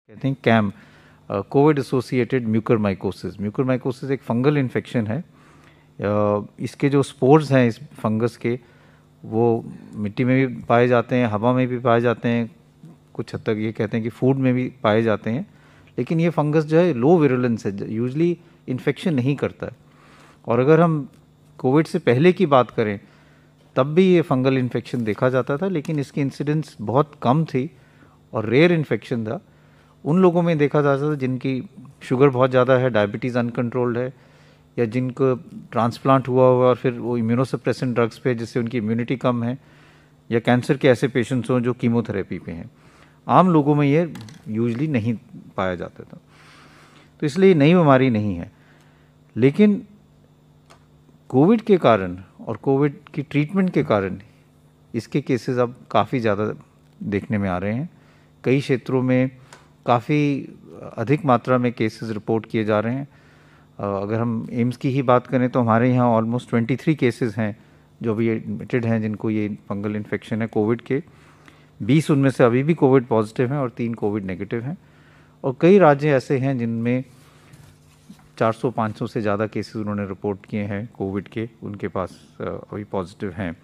कहते हैं CAM, COVID associated mucormycosis. Mucormycosis एक फंगल इन्फेक्शन है। इसके जो स्पोर्स हैं इस फंगस के, वो मिट्टी में भी पाए जाते हैं, हवा में भी पाए जाते हैं, कुछ हद तक ये कहते हैं कि फूड में भी पाए जाते हैं। लेकिन ये फंगस जो है लो विरुलेंस है, यूजली इन्फेक्शन नहीं करता है। और अगर हम कोविड से पहले की बात करें तब भी ये फंगल इन्फेक्शन देखा जाता था, लेकिन इसकी इंसिडेंस बहुत कम थी और रेयर इन्फेक्शन था। उन लोगों में देखा जाता था जिनकी शुगर बहुत ज़्यादा है, डायबिटीज़ अनकंट्रोल्ड है, या जिनको ट्रांसप्लांट हुआ और फिर वो इम्यूनोसप्रेसेंट ड्रग्स पे जिससे उनकी इम्यूनिटी कम है, या कैंसर के ऐसे पेशेंट्स हों जो कीमोथेरेपी पे हैं। आम लोगों में ये यूजली नहीं पाया जाता था, तो इसलिए नई बीमारी नहीं है। लेकिन कोविड के कारण और कोविड की ट्रीटमेंट के कारण इसके केसेस अब काफ़ी ज़्यादा देखने में आ रहे हैं। कई क्षेत्रों में काफ़ी अधिक मात्रा में केसेस रिपोर्ट किए जा रहे हैं। अगर हम एम्स की ही बात करें तो हमारे यहाँ ऑलमोस्ट 23 केसेस हैं जो अभी एडमिटेड हैं जिनको ये फंगल इन्फेक्शन है कोविड के। 20 उनमें से अभी भी कोविड पॉजिटिव हैं और 3 कोविड नेगेटिव हैं। और कई राज्य ऐसे हैं जिनमें 400-500 से ज़्यादा केसेस उन्होंने रिपोर्ट किए हैं कोविड के, उनके पास अभी पॉजिटिव हैं।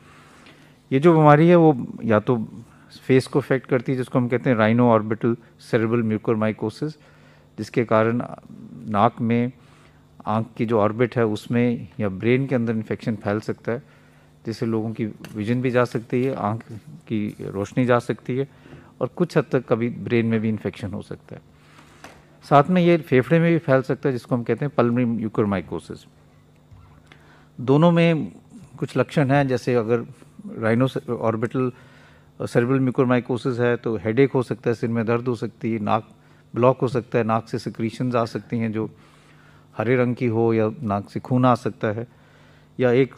ये जो बीमारी है वो या तो फेस को अफेक्ट करती है, जिसको हम कहते हैं राइनो ऑर्बिटल सेरेब्रल म्यूकरमाइकोसिस, जिसके कारण नाक में, आँख की जो ऑर्बिट है उसमें या ब्रेन के अंदर इन्फेक्शन फैल सकता है, जिससे लोगों की विजन भी जा सकती है, आँख की रोशनी जा सकती है, और कुछ हद तक कभी ब्रेन में भी इन्फेक्शन हो सकता है। साथ में ये फेफड़े में भी फैल सकता है, जिसको हम कहते हैं पल्मोनरी म्यूकरमाइकोसिस। दोनों में कुछ लक्षण हैं, जैसे अगर राइनो ऑर्बिटल सेरेब्रल म्यूकरमाइकोसिस है तो हेडेक हो सकता है, सिर में दर्द हो सकती है, नाक ब्लॉक हो सकता है, नाक से सिक्रीशंस आ सकती हैं जो हरे रंग की हो, या नाक से खून आ सकता है, या एक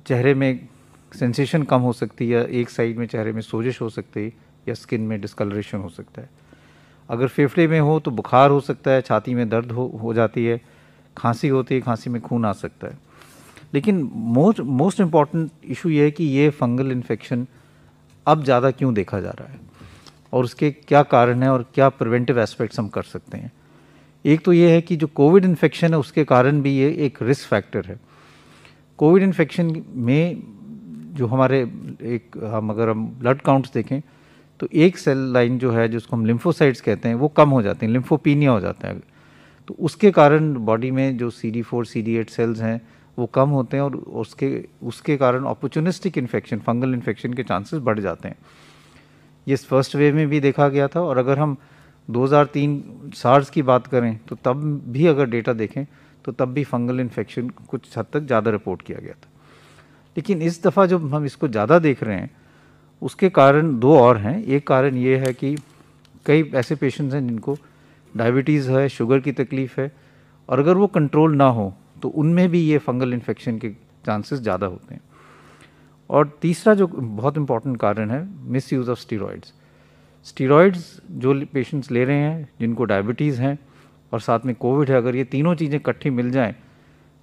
चेहरे में सेंसेशन कम हो सकती है, एक साइड में चेहरे में सोजिश हो सकती है, या स्किन में डिस्कलरेशन हो सकता है। अगर फेफड़े में हो तो बुखार हो सकता है, छाती में दर्द हो जाती है, खांसी होती है, खांसी में खून आ सकता है। लेकिन मोस्ट इम्पॉर्टेंट इशू ये है कि ये फंगल इन्फेक्शन अब ज़्यादा क्यों देखा जा रहा है और उसके क्या कारण हैं और क्या प्रिवेंटिव एस्पेक्ट्स हम कर सकते हैं। एक तो ये है कि जो कोविड इन्फेक्शन है उसके कारण भी ये एक रिस्क फैक्टर है। कोविड इन्फेक्शन में जो हमारे हम ब्लड काउंट्स देखें तो एक सेल लाइन जो है जिसको हम लिम्फोसाइट्स कहते हैं वो कम हो जाते हैं, लिम्फोपीनिया हो जाता है। तो उसके कारण बॉडी में जो CD4 CD8 सेल्स हैं वो कम होते हैं और उसके कारण अपॉर्चुनिस्टिक इन्फेक्शन, फंगल इन्फेक्शन के चांसेस बढ़ जाते हैं। ये फर्स्ट वेव में भी देखा गया था, और अगर हम 2003 सार्स की बात करें तो तब भी अगर डेटा देखें तो तब भी फंगल इन्फेक्शन कुछ हद तक ज़्यादा रिपोर्ट किया गया था। लेकिन इस दफ़ा जब हम इसको ज़्यादा देख रहे हैं उसके कारण दो और हैं। एक कारण ये है कि कई ऐसे पेशेंट्स हैं जिनको डायबिटीज़ है, शुगर की तकलीफ़ है, और अगर वो कंट्रोल ना हो तो उनमें भी ये फंगल इन्फेक्शन के चांसेस ज़्यादा होते हैं। और तीसरा जो बहुत इम्पॉर्टेंट कारण है, miss use of steroids. Steroids जो पेशेंट्स ले रहे हैं जिनको डायबिटीज़ हैं और साथ में कोविड है, अगर ये तीनों चीज़ें इकट्ठी मिल जाएं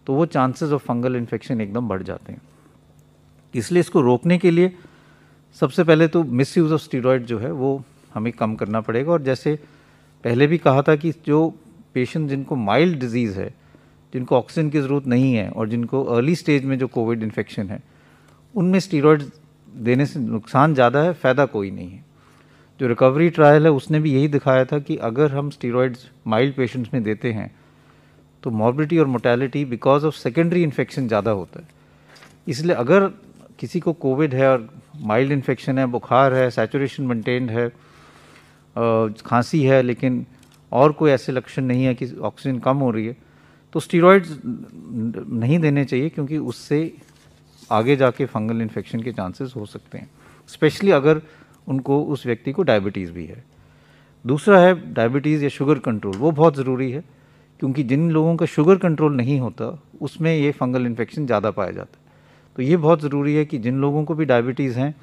तो वो चांसेस ऑफ फंगल इन्फेक्शन एकदम बढ़ जाते हैं। इसलिए इसको रोकने के लिए सबसे पहले तो मिस यूज़ ऑफ स्टीरॉइड जो है वो हमें कम करना पड़ेगा। और जैसे पहले भी कहा था कि जो पेशेंट जिनको माइल्ड डिजीज़ है, जिनको ऑक्सीजन की ज़रूरत नहीं है और जिनको अर्ली स्टेज में जो कोविड इन्फेक्शन है, उनमें स्टीरॉइड देने से नुकसान ज़्यादा है, फ़ायदा कोई नहीं है। जो रिकवरी ट्रायल है उसने भी यही दिखाया था कि अगर हम स्टीरॉइड्स माइल्ड पेशेंट्स में देते हैं तो मॉर्बिडिटी और mortality because of secondary infection ज़्यादा होता है। इसलिए अगर किसी को कोविड है और माइल्ड इन्फेक्शन है, बुखार है, सैचुरेशन मेंटेन्ड है, खांसी है, लेकिन और कोई ऐसे लक्षण नहीं है कि ऑक्सीजन कम हो रही है, तो स्टीरॉइड्स नहीं देने चाहिए, क्योंकि उससे आगे जाके फंगल इन्फेक्शन के चांसेस हो सकते हैं, स्पेशली अगर उनको उस व्यक्ति को डायबिटीज़ भी है। दूसरा है डायबिटीज़ या शुगर कंट्रोल, वो बहुत ज़रूरी है, क्योंकि जिन लोगों का शुगर कंट्रोल नहीं होता उसमें ये फंगल इन्फेक्शन ज़्यादा पाया जाता है। तो ये बहुत ज़रूरी है कि जिन लोगों को भी डायबिटीज़ हैं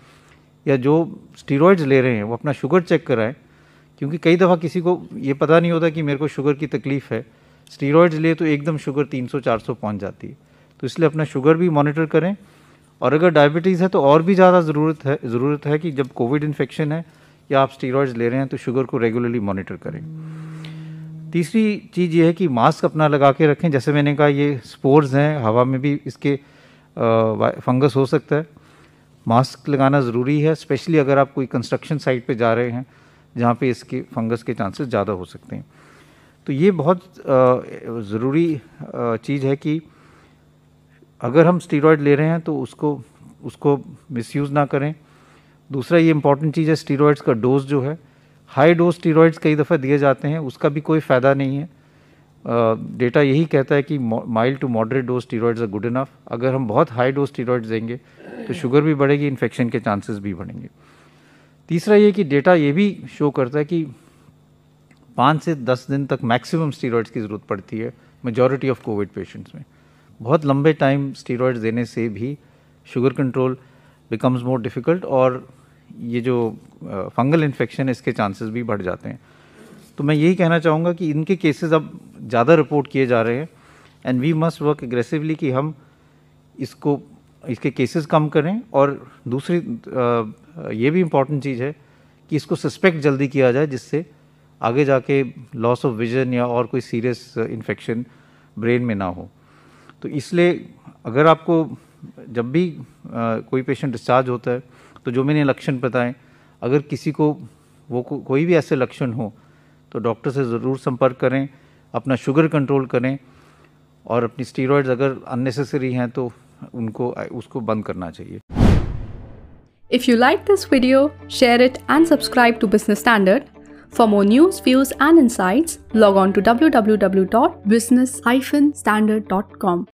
या जो स्टीरॉइड्स ले रहे हैं वो अपना शुगर चेक कराएं, क्योंकि कई दफ़ा किसी को ये पता नहीं होता कि मेरे को शुगर की तकलीफ़ है, स्टीरॉइड्स लिए तो एकदम शुगर 300-400 पहुंच जाती है। तो इसलिए अपना शुगर भी मॉनिटर करें। और अगर डायबिटीज़ है तो और भी ज़्यादा ज़रूरत है कि जब कोविड इन्फेक्शन है या आप स्टीरॉयड्स ले रहे हैं तो शुगर को रेगुलरली मॉनिटर करें। तीसरी चीज़ ये है कि मास्क अपना लगा के रखें। जैसे मैंने कहा, ये स्पोर्स हैं, हवा में भी इसके फंगस हो सकता है। मास्क लगाना ज़रूरी है, स्पेशली अगर आप कोई कंस्ट्रक्शन साइट पे जा रहे हैं जहाँ पे इसके फंगस के चांसेस ज़्यादा हो सकते हैं। तो ये बहुत ज़रूरी चीज़ है कि अगर हम स्टीरॉयड ले रहे हैं तो उसको मिसयूज़ ना करें। दूसरा ये इंपॉर्टेंट चीज़ है, स्टीरॉयड्स का डोज जो है, हाई डोज स्टीरॉयड्स कई दफ़ा दिए जाते हैं, उसका भी कोई फ़ायदा नहीं है। डेटा यही कहता है कि mild to moderate dose steroids are good enough. अगर हम बहुत हाई डोज स्टीरॉयड्स देंगे तो शुगर भी बढ़ेगी, इन्फेक्शन के चांसेस भी बढ़ेंगे। तीसरा ये कि डेटा ये भी शो करता है कि 5 से 10 दिन तक मैक्सिमम स्टीरॉयड्स की ज़रूरत पड़ती है मेजॉरिटी ऑफ कोविड पेशेंट्स में। बहुत लंबे टाइम स्टीरॉयड्स देने से भी sugar control becomes more difficult और ये जो फंगल इन्फेक्शन है इसके चांसेस भी बढ़ जाते हैं। तो मैं यही कहना चाहूँगा कि इनके केसेस अब ज़्यादा रिपोर्ट किए जा रहे हैं and we must work aggressively कि हम इसके केसेस कम करें। और दूसरी ये भी इम्पॉर्टेंट चीज़ है कि इसको सस्पेक्ट जल्दी किया जाए, जिससे आगे जाके लॉस ऑफ विजन या और कोई सीरियस इन्फेक्शन ब्रेन में ना हो। तो इसलिए अगर आपको जब भी कोई पेशेंट डिस्चार्ज होता है तो जो मैंने लक्षण बताएं, अगर किसी को कोई भी ऐसे लक्षण हो तो डॉक्टर से ज़रूर संपर्क करें, अपना शुगर कंट्रोल करें और अपनी स्टीरॉयड्स अगर अननेसेसरी हैं तो उसको बंद करना चाहिए। If you like this video, share it and subscribe to Business Standard. For more news, views and insights, log on to www.business-standard.com.